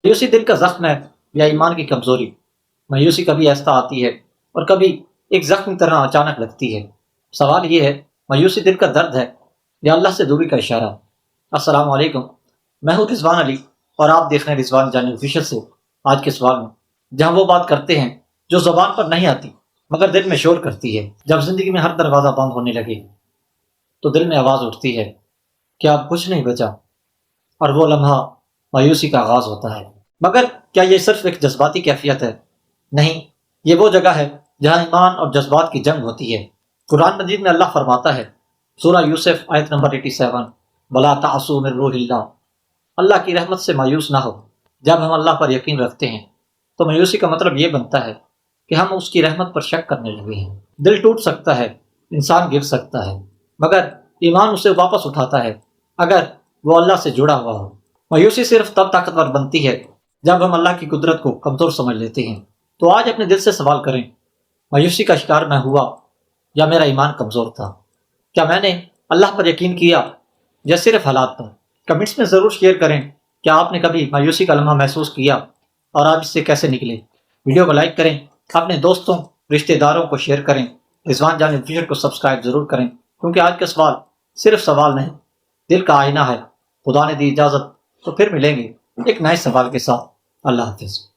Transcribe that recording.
مایوسی دل کا زخم ہے یا ایمان کی کمزوری؟ مایوسی کبھی ایسا آتی ہے اور کبھی ایک زخم کی طرح اچانک لگتی ہے۔ سوال یہ ہے، مایوسی دل کا درد ہے یا اللہ سے دوری کا اشارہ؟ السلام علیکم، میں ہوں رضوان علی اور آپ دیکھ رہے ہیں رضوان جانی آفیشل سے۔ آج کے سوال میں جہاں وہ بات کرتے ہیں جو زبان پر نہیں آتی مگر دل میں شور کرتی ہے۔ جب زندگی میں ہر دروازہ بند ہونے لگے تو دل میں آواز اٹھتی ہے کہ اب کچھ نہیں بچا، اور وہ لمحہ مایوسی کا آغاز ہوتا ہے۔ مگر کیا یہ صرف ایک جذباتی کیفیت ہے؟ نہیں، یہ وہ جگہ ہے جہاں ایمان اور جذبات کی جنگ ہوتی ہے۔ قرآن مجید میں اللہ فرماتا ہے، سورہ یوسف آیت نمبر 87، وَلَا تَعْصُوا مِن رُوحِ اللَّهِ، اللہ کی رحمت سے مایوس نہ ہو۔ جب ہم اللہ پر یقین رکھتے ہیں تو مایوسی کا مطلب یہ بنتا ہے کہ ہم اس کی رحمت پر شک کرنے لگے ہیں۔ دل ٹوٹ سکتا ہے، انسان گر سکتا ہے، مگر ایمان اسے واپس اٹھاتا ہے اگر وہ اللہ سے جڑا ہوا ہو۔ مایوسی صرف تب طاقتور بنتی ہے جب ہم اللہ کی قدرت کو کمزور سمجھ لیتے ہیں۔ تو آج اپنے دل سے سوال کریں، مایوسی کا شکار میں ہوا یا میرا ایمان کمزور تھا؟ کیا میں نے اللہ پر یقین کیا یا صرف حالات پر؟ کمنٹس میں ضرور شیئر کریں، کیا آپ نے کبھی مایوسی کا لمحہ محسوس کیا اور آپ اس سے کیسے نکلے؟ ویڈیو کو لائک کریں، اپنے دوستوں رشتہ داروں کو شیئر کریں، رضوان جانی آفیشل کو سبسکرائب ضرور کریں، کیونکہ آج کا سوال صرف سوال نہیں، دل کا آئینہ ہے۔ خدا نے دی اجازت تو پھر ملیں گے ایک نئے سوال کے ساتھ۔ اللہ حافظ۔